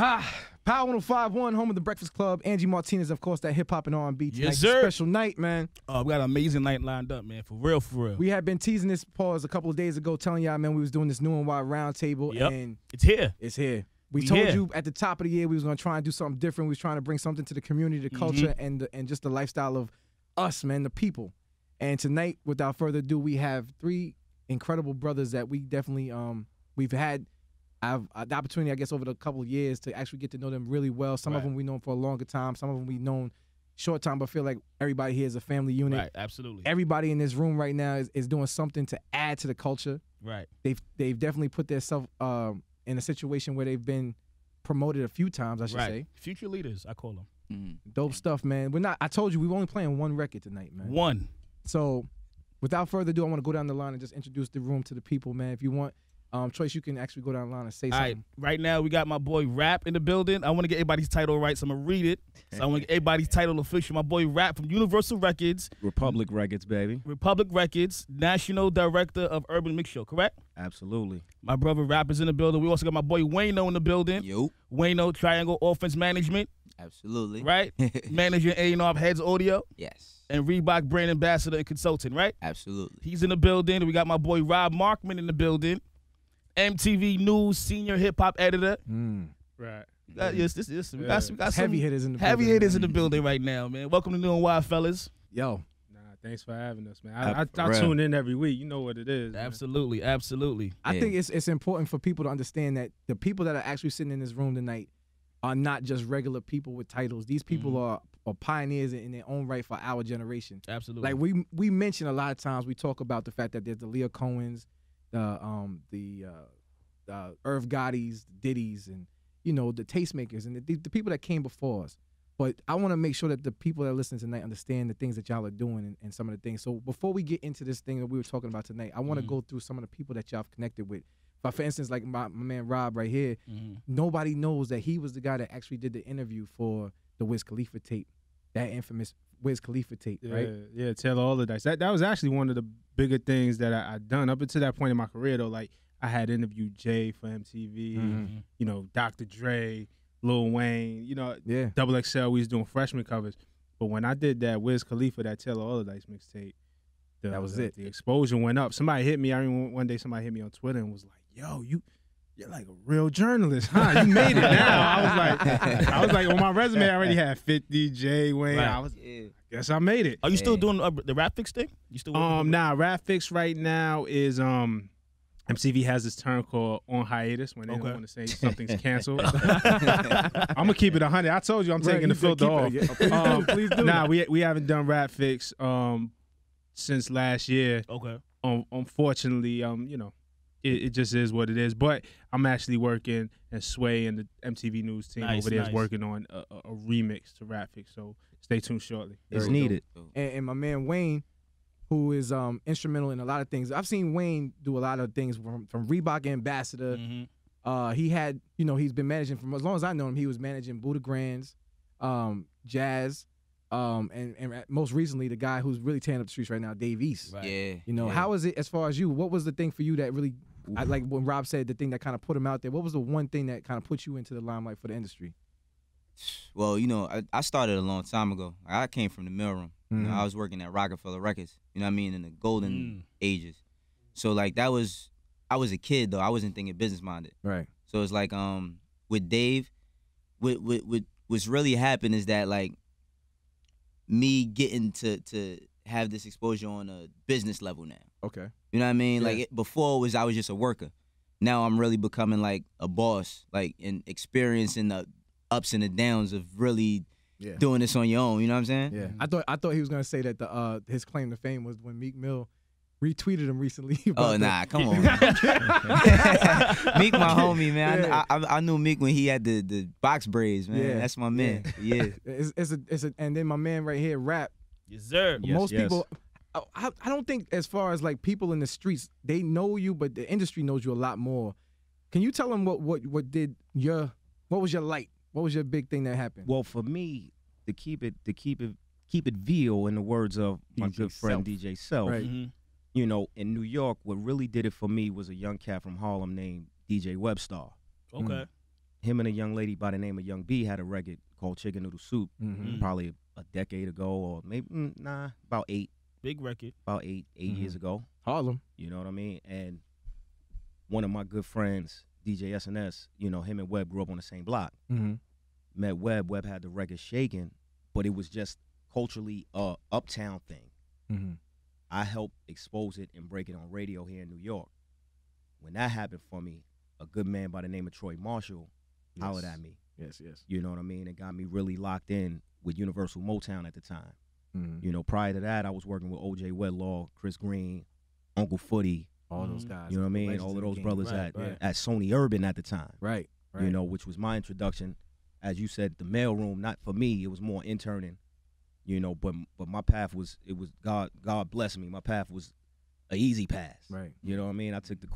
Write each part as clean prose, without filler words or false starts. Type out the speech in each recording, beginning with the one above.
Power 105.1, home of the Breakfast Club. Angie Martinez, of course, that hip-hop and R&B tonight. Yes, sir. Special night, man. We got an amazing night lined up, man. For real, for real. We had been teasing this pause a couple of days ago, telling y'all, man, we was doing this new and wild roundtable. Yep. And it's here. It's here. We told you at the top of the year we was going to try and do something different. We was trying to bring something to the community, the culture, and just the lifestyle of us, man, the people. And tonight, without further ado, we have three incredible brothers that we definitely we've had the opportunity, I guess, over the couple of years to actually get to know them really well. Some of them we known for a longer time. Some of them we known short time, but feel like everybody here is a family unit. Right, absolutely. Everybody in this room right now is doing something to add to the culture. Right. They've definitely put themselves in a situation where they've been promoted a few times, I should say. Future leaders, I call them. Dope stuff, man. I told you, we were only playing one record tonight, man. One. So without further ado, I want to go down the line and just introduce the room to the people, man. If you want, Choice, you can actually go down the line and say something. All right, right now we got my boy Rap in the building. I want to get everybody's title right, so I'm going to read it. So I want to get everybody's title official. My boy Rap from Universal Records. Republic Records, baby. Republic Records, National Director of Urban Mix Show, correct? Absolutely. My brother Rap is in the building. We also got my boy Wayno in the building. Yo. Wayno, Triangle Offense Management. Absolutely. Right? Manager A&R Heads Audio. Yes. And Reebok Brand Ambassador and Consultant, right? Absolutely. He's in the building. We got my boy Rob Markman in the building. MTV News Senior Hip Hop Editor. Right. We got some heavy hitters in the building. Heavy hitters in the building right now, man. Welcome to New and Wild, fellas. Yo. Thanks for having us, man. I tune in every week. You know what it is. Absolutely, absolutely. I think it's important for people to understand that the people that are actually sitting in this room tonight are not just regular people with titles. These people are pioneers in their own right for our generation. Absolutely. Like we mention a lot of times, we talk about the fact that there's the Leah Cohens, the Irv Gotti's, the Diddy's, and the tastemakers and the people that came before us. But I want to make sure that the people that listen tonight understand the things that y'all are doing and some of the things. So before we get into this thing that we were talking about tonight, I want to go through some of the people that y'all have connected with. For instance, like my man Rob right here, nobody knows that he was the guy that actually did the interview for the Wiz Khalifa tape, that infamous Wiz Khalifa tape, right? Yeah, Taylor Allderdice. That was actually one of the bigger things that I done up until that point in my career, though. Like, I had interviewed Jay for MTV, Dr. Dre, Lil Wayne, Double XL. We was doing freshman covers. But when I did that Wiz Khalifa, that Taylor Allderdice mixtape, that was it. The exposure went up. Somebody hit me. I remember one day somebody hit me on Twitter and was like, "Yo, you're like a real journalist, huh? You made it now." I was like, on my resume, I already had 50, Jay, Wayne. Right. I guess I made it. Are you still doing the Rap Fix thing? You still nah, Rap Fix right now is MTV has this term called on hiatus when they don't want to say something's canceled. I'm gonna keep it 100. I told you I'm taking the filter off. Please do. Nah, we haven't done Rap Fix since last year. Okay. Unfortunately, it just is what it is. But I'm actually working, and Sway and the MTV News team over there is working on a remix to Rap Fix. So stay tuned shortly. It's needed. And my man Wayne, who is instrumental in a lot of things. I've seen Wayne do a lot of things from Reebok Ambassador. He had, he's been managing from as long as I know him. He was managing Buddha Grands, Jazz, and most recently the guy who's really tearing up the streets right now, Dave East. Right. Yeah. How is it as far as you? What was the thing for you that really, like when Rob said the thing that kind of put him out there? What was the one thing that kind of put you into the limelight for the industry? Well, I started a long time ago. I came from the mailroom. I was working at Rockefeller Records, in the golden ages. So, like, I was a kid, though. I wasn't thinking business-minded. Right. So, it's like, with Dave, what's really happened is that, like, me getting to have this exposure on a business level now. Okay. You know what I mean? Yeah. Like, before I was just a worker. Now I'm really becoming, like, a boss, like, and experiencing the ups and the downs of really doing this on your own, you know what I'm saying? Yeah. I thought he was gonna say that his claim to fame was when Meek Mill retweeted him recently. Oh nah, come on. Meek my homie, man. Yeah. I knew Meek when he had the box braids, man. Yeah. That's my man. Yeah. And then my man right here, Rap. Yes, sir. Most people, I don't think as far as like people in the streets, they know you, but the industry knows you a lot more. Can you tell them what was your light? What was your big thing that happened? Well, for me, to keep it veal, in the words of my good friend DJ Self. Right. In New York, what really did it for me was a young cat from Harlem named DJ Webstar. Okay. him and a young lady by the name of Young B had a record called Chicken Noodle Soup, probably a decade ago, or maybe about 8. Big record. About 8 years ago. Harlem. You know what I mean? And one of my good friends, DJ SNS, you know, him and Webb grew up on the same block. Met Webb. Webb had the record shaking, but it was just culturally a uptown thing. I helped expose it and break it on radio here in New York. When that happened for me, a good man by the name of Troy Marshall hollered at me. Yes. You know what I mean? It got me really locked in with Universal Motown at the time. You know, prior to that, I was working with O.J. Wedlaw, Chris Green, Uncle Footy. All those guys. You know what I mean? All of those brothers at Sony Urban at the time. Right. You know, which was my introduction. As you said, the mailroom, not for me, it was more interning. You know, but my path was God bless me. My path was an easy pass. Right. You know what I mean? I took the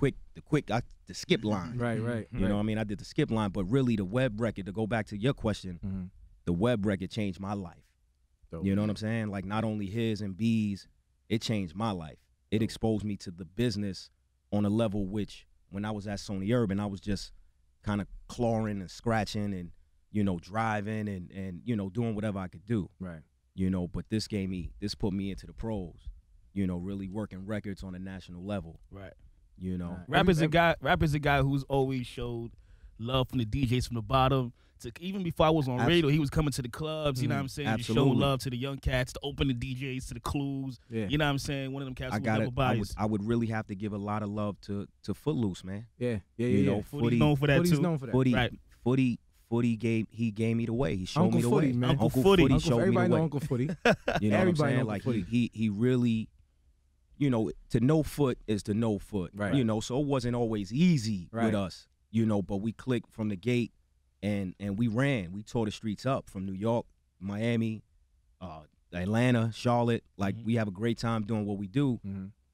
skip line. Right. You know what I mean? I did the skip line, but really the Webb record, to go back to your question, the Webb record changed my life. Dope. You know what I'm saying? Like, not only his and B's, it changed my life. It exposed me to the business on a level which, when I was at Sony Urban, I was just kind of clawing and scratching and, you know, driving and you know, doing whatever I could do. Right. You know, but this put me into the pros, you know, really working records on a national level. Right. You know. Rap is a guy who's always showed love from the DJs from the bottom. Even before I was on radio, he was coming to the clubs, you know what I'm saying? Absolutely. To show love to the young cats, to open the DJs, to the clues. Yeah. You know what I'm saying? One of them cats who never buys. I would really have to give a lot of love to Footloose, man. Yeah. You know, Footy's known for that Footy's too. known for that. Footy gave me the way. He showed me the way. Man. Uncle Footy showed me the way. Everybody know Uncle Footy. You know Everybody what I'm saying? Like he really, you know, to know Foot is to know Foot. Right. You know, so it wasn't always easy with us. You know, but we clicked from the gate. And we ran. We tore the streets up from New York, Miami, Atlanta, Charlotte. Like, we have a great time doing what we do.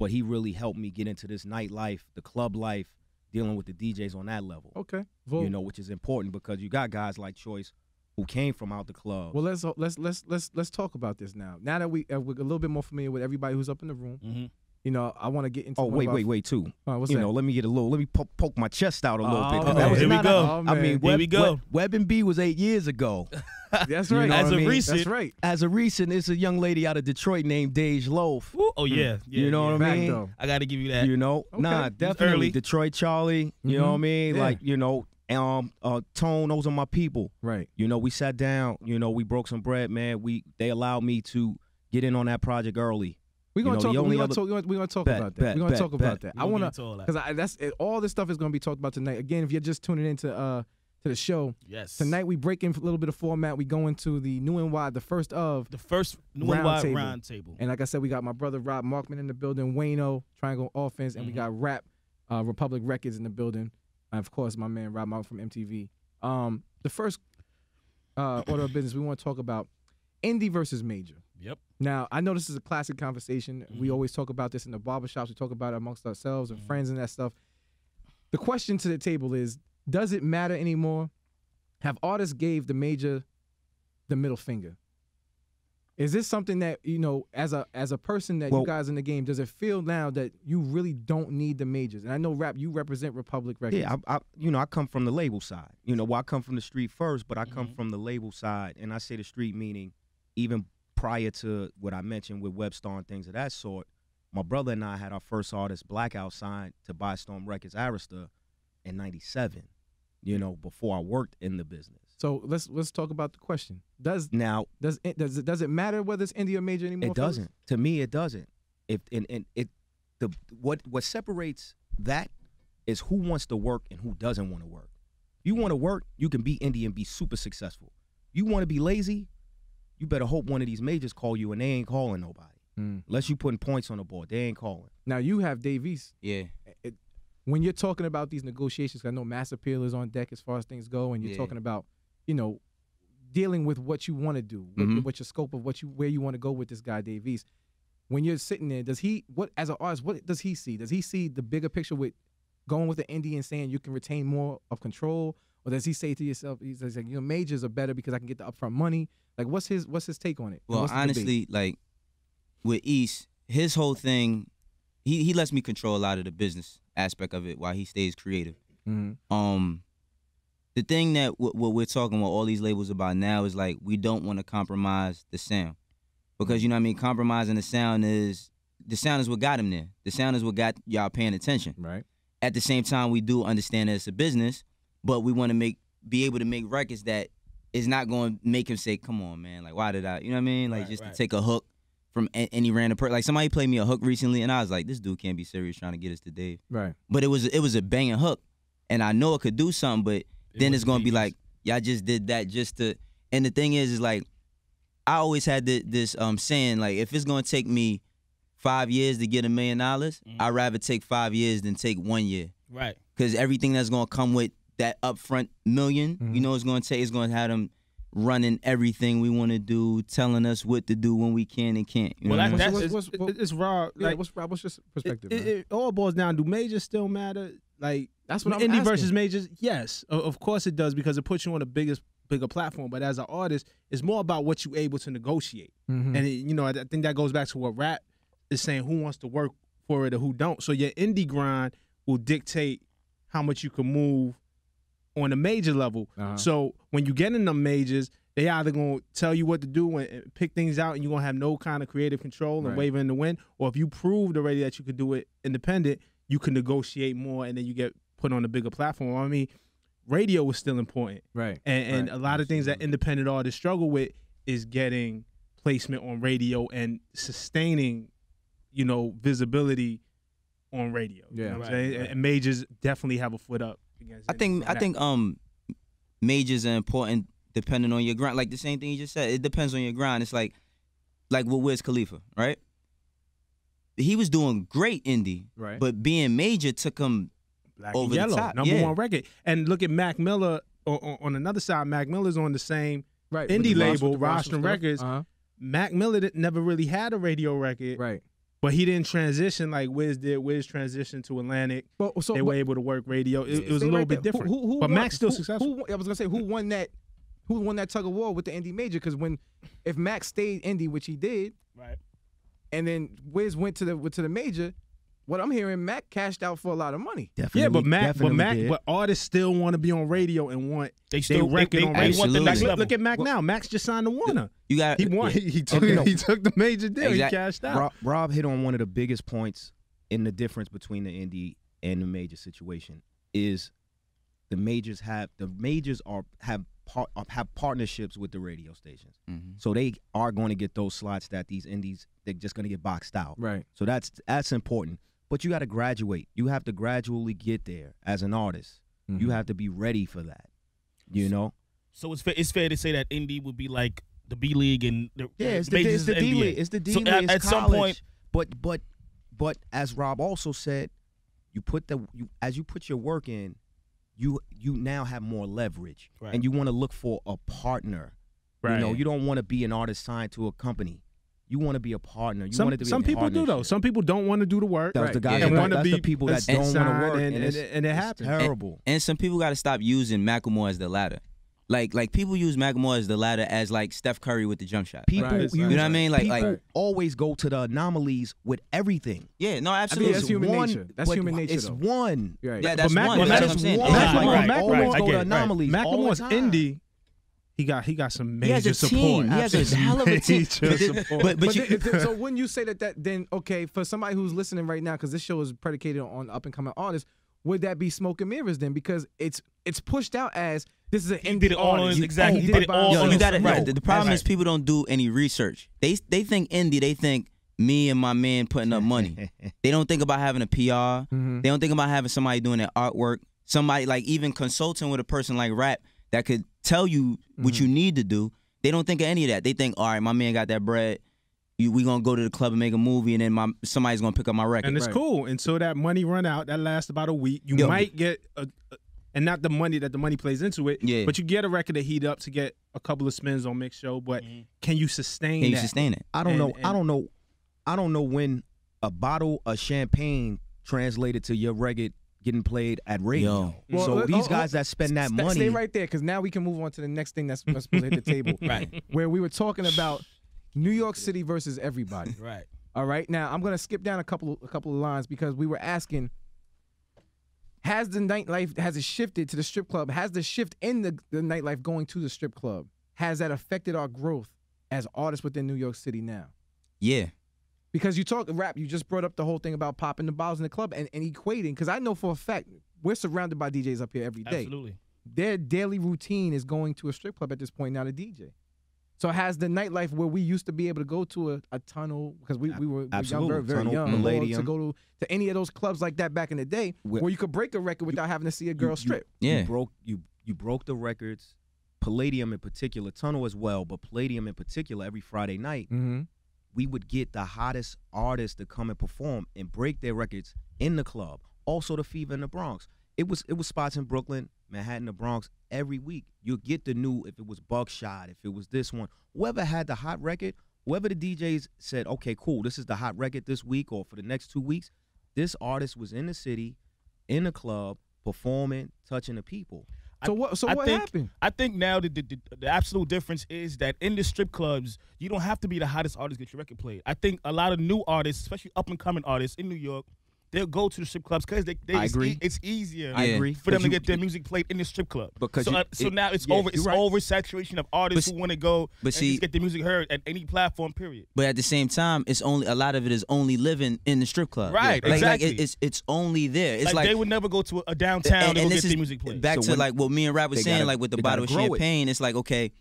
But he really helped me get into this nightlife, the club life, dealing with the DJs on that level. Okay. You know, which is important because you got guys like Choice who came from out the club. Well, let's talk about this now. Now that we're a little bit more familiar with everybody who's up in the room. You know, I want to get into. Oh, wait, too. What's you that? know, let me poke my chest out a little bit. Okay. Here we go. I mean, here we go. Webb and B was 8 years ago. That's right. You know As what a I mean? recent, That's right. As a recent, it's a young lady out of Detroit named Dej Loaf. Oh yeah. You know what I mean? Though. I got to give you that. You know, Okay. definitely early. Detroit Charlie. You know what I mean? Yeah. Like, you know, Tone, those are my people. Right. You know, we sat down. You know, we broke some bread, man. They allowed me to get in on that project early. We're gonna talk. We're gonna talk Bet, about that. bet, We're gonna bet, talk about bet. that. I wanna because all this stuff is gonna be talked about tonight. Again, if you're just tuning into to the show, yes. Tonight we break in a little bit of format. We go into the New NY, the first New NY round table. And like I said, we got my brother Rob Markman in the building, Wayno, Triangle Offense, and we got Rap Republic Records in the building. And of course, my man Rob Mark from MTV. The first order of business we want to talk about indie versus major. Yep. Now, I know this is a classic conversation. We always talk about this in the barbershops. We talk about it amongst ourselves and friends and that stuff. The question to the table is, does it matter anymore? Have artists gave the major the middle finger? Is this something that, you know, as a person that you guys in the game, does it feel now that you really don't need the majors? And I know, Rap, you represent Republic Records. Yeah, I come from the label side. You know, I come from the street first, but I come from the label side. And I say the street meaning even prior to what I mentioned with Webstar and things of that sort, my brother and I had our first artist, Blackout, signed to By Storm Records, Arista, in '97. You know, before I worked in the business. So let's talk about the question. Does it matter whether it's indie or major anymore? It doesn't. To me, it doesn't. What separates that is who wants to work and who doesn't want to work. You want to work, you can be indie and be super successful. You want to be lazy, you better hope one of these majors call you and they ain't calling nobody. Unless you putting points on the board, they ain't calling. Now you have Davies. Yeah. When you're talking about these negotiations, I know Mass Appeal is on deck as far as things go, and you're talking about, you know, dealing with what you want to do, what your scope of where you want to go with this guy Davies. When you're sitting there, as an artist, what does he see? Does he see the bigger picture with going with the indie and saying you can retain more of control, or does he say to yourself, he's like, you know, majors are better because I can get the upfront money? Like, what's his take on it? Well, honestly, like with East, his whole thing, he lets me control a lot of the business aspect of it while he stays creative. The the thing that what we're talking about all these labels about now is like we don't want to compromise the sound, because you know what I mean. Compromising the sound is what got him there. The sound is what got y'all paying attention. Right. At the same time, we do understand that it's a business, but we want to be able to make records that is not going to make him say, "Come on, man, like why did I?" You know what I mean? Like to take a hook from any random person. Like somebody played me a hook recently, and I was like, "This dude can't be serious trying to get us to Dave." Right. But it was a banging hook, and I know it could do something, but then it's gonna be like, y'all just did that just to. And the thing is like, I always had this saying, like, if it's gonna take me 5 years to get $1 million, I'd rather take 5 years than take 1 year. Right. Because everything that's gonna come with that upfront million, you know, it's gonna have them running everything we want to do, telling us what to do when we can and can't. You know what I mean? It's raw. Yeah, Like, what's your perspective? it all boils down. Do majors still matter? Like That's what I'm indie asking. versus majors. Yes, of course it does, because it puts you on a bigger platform. But as an artist, it's more about what you're able to negotiate. Mhm. And you know, I think that goes back to what rap is saying: who wants to work for it or who don't. So your indie grind will dictate how much you can move on a major level. So when you get in the majors, they either gonna tell you what to do and pick things out, and you're gonna have no kind of creative control and wave in the wind. Or if you proved already that you could do it independent, you can negotiate more, and then you get put on a bigger platform. I mean, radio is still important, Right. And a lot of things that independent artists struggle with is getting placement on radio and sustaining, you know, visibility on radio. Yeah. You know what I'm saying? And majors definitely have a foot up against. I think majors are important depending on your grind. Like the same thing you just said, it depends on your grind. It's like with Wiz Khalifa, right? He was doing great indie, Right. but being major took him Black over and the Yellow, top. number Yeah. one record. And look at Mac Miller on another side. Mac Miller's on the same Right. indie With the label, with the Rostrum stuff. Records. Mac Miller never really had a radio record, Right. but he didn't transition like Wiz did. Wiz transitioned to Atlantic. They were able to work radio. It was a little bit different. Who but won- Mac's still who- successful. I was gonna say who won that tug of war with the indie major? Because if Mac stayed indie, which he did, Right. and then Wiz went to the major, what I'm hearing, Mac cashed out for a lot of money. Yeah, but but artists still want to be on radio and want They still record on radio. want the next Absolutely. level. Look at Mac now. Mac's just signed to Warner. You got He won. yeah. He took the major deal. Exact- He cashed out. Rob hit on one of the biggest points in the difference between the indie and the major situation is the majors have partnerships with the radio stations. So they are going to get those slots that these indies, they're just going to get boxed out. Right. So that's important. But you got to graduate. You have to gradually get there as an artist. You have to be ready for that. You know? So it's fair to say that indie would be like the B League and the It's the majors D of NBA. League. It's the D So League. at It's some college. point, But as Rob also said, as you put your work in, you now have more leverage, Right. and you want to look for a partner. Right. You know, you don't want to be an artist signed to a company. You want to be a partner. You want it to be Some a people do though. partnership. Some people don't want to do the work. That's the guys. And that- want to that's be the people that don't want to signed, work, and it's it happens. terrible. And some people got to stop using Macklemore as the ladder. Like people use Macklemore as the ladder as like Steph Curry with the jump shot. People, Right. You know what I mean? Like people always go to the anomalies with everything. yeah, no, I absolutely. think that's human one, nature. That's but human nature. It's though. one. Right. Yeah, that's But one. Macklemore- That's what that's I'm saying. one. Right, Like, right, always right. I go get to it, anomalies all the Macklemore's time. indie. He got some He has major a support. team. He has a Absolute hell of a team. major But support. but you, So wouldn't you say that then okay, for somebody who's listening right now, because this show is predicated on up and coming artists, would that be smoke and mirrors then? Because it's pushed out as this is an indie did it all artist. on- exactly. He He did it by all yo, himself. you got to. Right. The problem Right. is people don't do any research. They think indie. They think me and my man putting up money. They don't think about having a PR. They don't think about having somebody doing their artwork. Somebody like even consulting with a person like Rap that could tell you what you need to do. They don't think of any of that. They think, all right, my man got that bread. We gonna go to the club and make a movie, and then somebody's gonna pick up my record. And it's Right. cool. And so that money run out, that lasts about a week. You Yo. might get and not the money that the money plays into it, Yeah. but you get a record to heat up to get a couple of spins on Mix Show. But can you sustain Can you that? sustain it? I don't know. And- I don't know when a bottle of champagne translated to your record getting played at radio. Well, So these oh, guys that spend that money. Stay right there, because now we can move on to the next thing that's supposed to hit the table. Right. Where we were talking about New York City versus everybody. Right. All right. Now I'm gonna skip down a couple of lines because we were asking Has the nightlife, has it shifted to the strip club? Has the shift in the nightlife going to the strip club, has that affected our growth as artists within New York City now? Yeah. Because you talk rap, you just brought up the whole thing about popping the bottles in the club and equating. Because I know for a fact, we're surrounded by DJs up here every day. Absolutely. Their daily routine is going to a strip club at this point now to DJ. So has the nightlife where we used to be able to go to a tunnel, because we were young, very, very Tunnel, young, or Palladium. to go to any of those clubs like that back in the day, where you could break a record without having to see a girl strip. Yeah. You broke the records. Palladium in particular, Tunnel as well, but Palladium in particular, every Friday night, we would get the hottest artists to come and perform and break their records in the club. Also the Fever in the Bronx. It was spots in Brooklyn, Manhattan, the Bronx every week. You'll get the new, if it was Buckshot, if it was this one, whoever had the hot record, whoever the DJs said, okay, cool, this is the hot record this week or for the next 2 weeks, this artist was in the city, in the club, performing, touching the people. So what happened? I think now the absolute difference is that in the strip clubs, you don't have to be the hottest artist to get your record played. I think a lot of new artists, especially up-and-coming artists in New York, they'll go to the strip clubs because I agree. It's easier I agree. for them to get their music played in the strip club. Because so now it's right. oversaturation of artists who want to go and just get their music heard at any platform, period. But at the same time, it's only a lot of it is only living in the strip club. Right, Like exactly. it's only there. It's like they would never go to a downtown to go get their music played. Back to like what me and Rap was saying, like with the bottle of champagne, it's like, okay,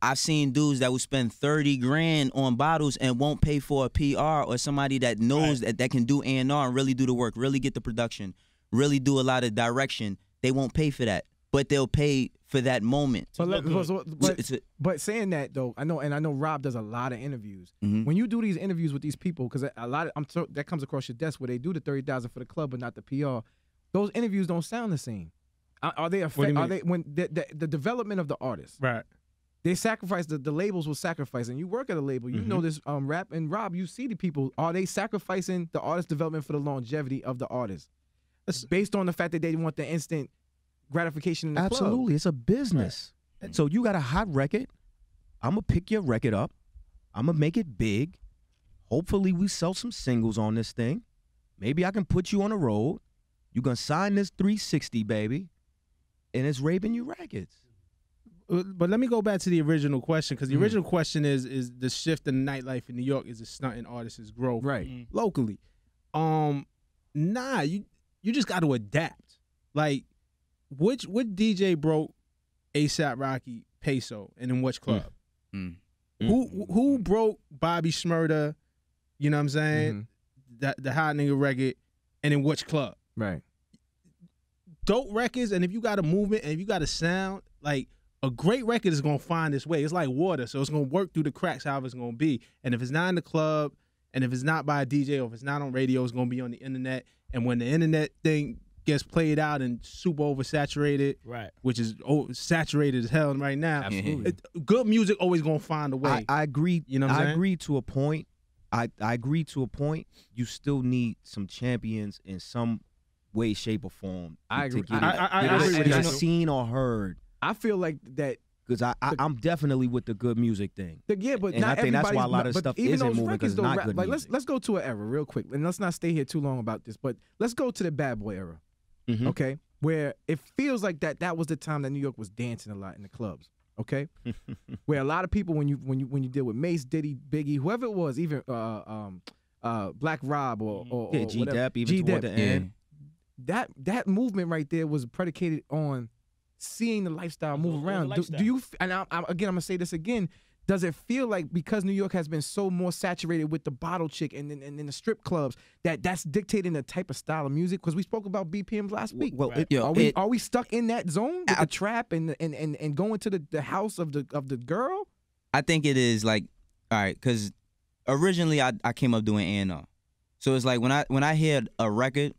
I've seen dudes that would spend 30 grand on bottles and won't pay for a PR or somebody that knows that can do A&R and really do the work, really get the production, really do a lot of direction. They won't pay for that, but they'll pay for that moment. But saying that though, I know Rob does a lot of interviews. When you do these interviews with these people, because a lot of that comes across your desk where they do the 30,000 for the club but not the PR. Those interviews don't sound the same. Are they when the development of the artist? Right. They sacrifice, the labels will sacrifice, and you work at a label. You know this, Rap and Rob, you see the people. Are they sacrificing the artist development for the longevity of the artist? Based on the fact that they want the instant gratification in the Absolutely. club. It's a business. Right. So you got a hot record. I'm going to pick your record up. I'm going to make it big. Hopefully we sell some singles on this thing. Maybe I can put you on the road. You're going to sign this 360, baby. And it's raping you records. But let me go back to the original question, because the original question is the shift in nightlife in New York is a stunting artists' growth locally. Nah, you just got to adapt. Like, what DJ broke A$AP Rocky, Peso, and in which club? Who broke Bobby Shmurda? You know what I'm saying? The hot nigga record, and in which club? Right. Dope records, and if you got a movement and if you got a sound, like, a great record is going to find its way. It's like water, so it's going to work through the cracks however it's going to be. And if it's not in the club, and if it's not by a DJ, or if it's not on radio, it's going to be on the internet. And when the internet thing gets played out and super oversaturated, which is saturated as hell right now, absolutely, good music always going to find a way. I agree. You know what I'm saying? I agree to a point. I agree to a point. You still need some champions in some way, shape, or form. I agree. I agree. Get seen or heard. I feel like that because I'm definitely with the good music thing. But and not I think that's why a lot of but stuff even isn't those moving because records it's not though, good like music. let's go to an era real quick, and let's not stay here too long about this. But let's go to the Bad Boy era, okay, where it feels like that was the time that New York was dancing a lot in the clubs, okay, where a lot of people when you deal with Mace, Diddy, Biggie, whoever it was, even Black Rob or G-Dep, even toward the end. That movement right there was predicated on seeing the lifestyle move around. Do you? And I'm gonna say this again. Does it feel like because New York has been so more saturated with the bottle chick and the strip clubs that's dictating the type of style of music? Because we spoke about BPMs last week. Well, are we stuck in that zone with the trap and going to the house of the girl? I think it is like, all right, because originally I came up doing A&R, so it's like when I hear a record.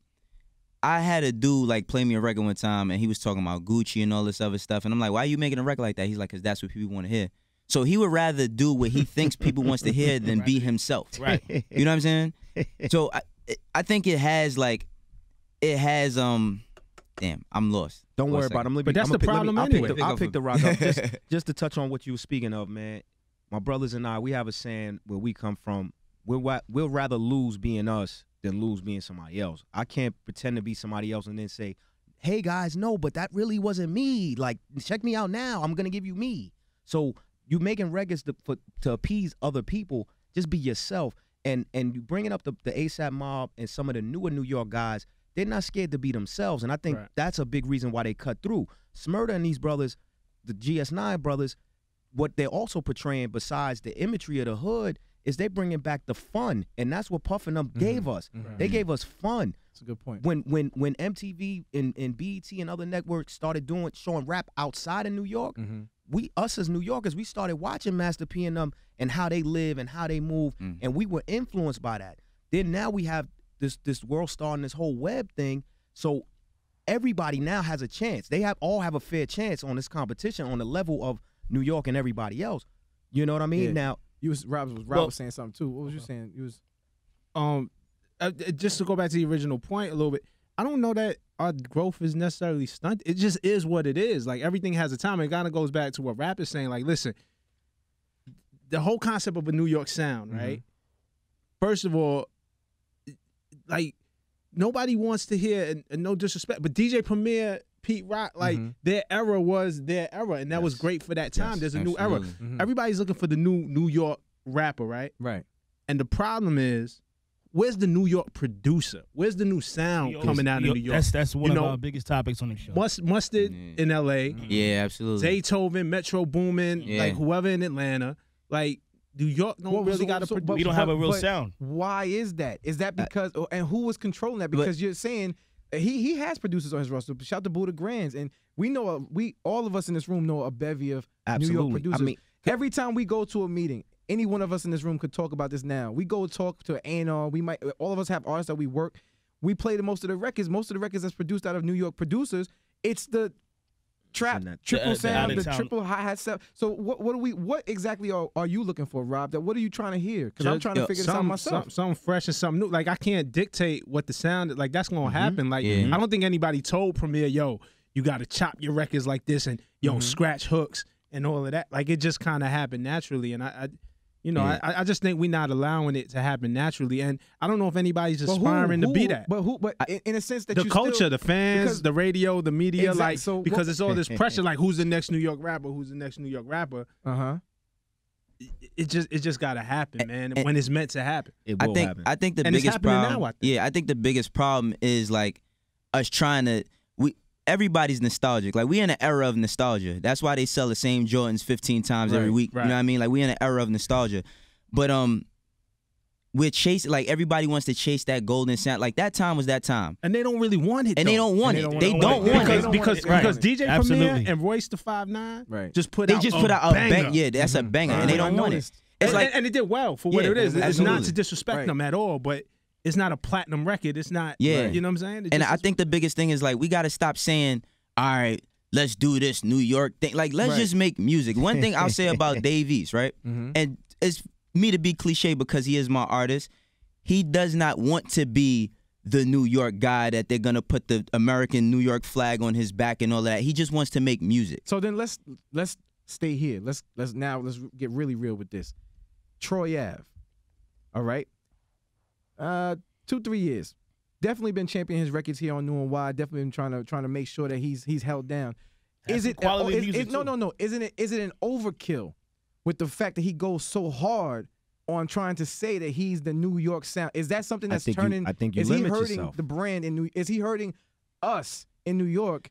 I had a dude like play me a record one time, and he was talking about Gucci and all this other stuff, and I'm like, why are you making a record like that? He's like, because that's what people want to hear. So he would rather do what he thinks people wants to hear than be himself. Right. You know what I'm saying? So I think it has damn, I'm lost. Don't worry about him. But that's the problem anyway. I'll pick the rock up just to touch on what you were speaking of, man. My brothers and I, we have a saying where we come from. We'll rather lose being us than lose being somebody else. I can't pretend to be somebody else and then say, hey guys, no, but that really wasn't me. Like, check me out now. I'm gonna give you me. So you making records to appease other people. Just be yourself. And you bringing up the ASAP Mob and some of the newer New York guys. They're not scared to be themselves, and I think that's a big reason why they cut through. Smurda and these brothers, the GS9 brothers, what they're also portraying besides the imagery of the hood is they bringing back the fun, and that's what Puff and them gave us. They gave us fun. That's a good point. When MTV and BET and other networks started showing rap outside of New York, us as New Yorkers, we started watching Master P and them and how they live and how they move, and we were influenced by that. Then now we have this world star and this whole web thing, so everybody now has a chance. They all have a fair chance on this competition on the level of New York and everybody else. You know what I mean? Yeah. Now, Rob was saying something too. What was you saying? You was just to go back to the original point a little bit. I don't know that our growth is necessarily stunted. It just is what it is. Like, everything has a time. It kind of goes back to what Rap is saying. Like, listen, the whole concept of a New York sound, right? First of all, like, nobody wants to hear, and no disrespect, but DJ Premier, Pete Rock, like, their era was their era, and that was great for that time. There's a new era. Everybody's looking for the new New York rapper, right? Right. And the problem is, where's the New York producer? Where's the new sound coming out of New York? That's one of our biggest topics on the show. Mustard in L.A. Yeah, absolutely. Zaytoven, Metro Boomin, like, whoever in Atlanta. Like, New York don't really got to produce. We don't have a real sound. Why is that? Is that because and who was controlling that? Because you're saying he has producers on his roster. Shout out to Buddha Grands, and we know all of us in this room know a bevy of New York producers. I mean, every time we go to a meeting, any one of us in this room could talk about this now. We go talk to A&R. We might all of us have artists that we work. We play most of the records. Most of the records that's produced out of New York producers. It's the trap, triple sound, the triple hi-hat stuff. So what exactly are you looking for, Rob? What are you trying to hear? Because I'm trying to figure this out myself. Something fresh and something new. Like, I can't dictate what the sound, like, that's going to happen. Like, I don't think anybody told Premier, yo, you got to chop your records like this and, scratch hooks and all of that. Like, it just kind of happened naturally. And I just think we're not allowing it to happen naturally, and I don't know if anybody's aspiring to be that. But in a sense that the culture, the fans, the radio, the media, exactly, because it's all this pressure. Like, who's the next New York rapper? Who's the next New York rapper? It just got to happen, man. And when it's meant to happen, it will happen. I think the biggest problem. Now, I think the biggest problem is, like, us trying to. Everybody's nostalgic. Like, we in an era of nostalgia. That's why they sell the same Jordans 15 times every week. You know what I mean? Like, we in an era of nostalgia. But we're chasing, like, everybody wants to chase that golden sound. Like, that time was that time. And they don't really want it, and they don't want it. They don't want it. Because DJ Premier and Royce the 5'9" just put out a banger. Yeah, that's a banger. And they don't want it. It's like, and it did well for what it is. It's not to disrespect them at all, but it's not a platinum record. It's not, you know what I'm saying? And I think the biggest thing is, like, we got to stop saying, all right, let's do this New York thing. Like, let's just make music. One thing I'll say about Dave East, right? And it's me to be cliche because he is my artist. He does not want to be the New York guy that they're going to put the American New York flag on his back and all that. He just wants to make music. So then let's stay here. Let's get really real with this. Troy Ave. All right? 2-3 years. Definitely been championing his records here on New and Wide. Definitely been trying to make sure that he's held down. Is it quality music? No. Isn't it an overkill with the fact that he goes so hard on trying to say that he's the New York sound? Is that something that's turning? I think you is limit he hurting yourself. the brand in New? Is he hurting us in New York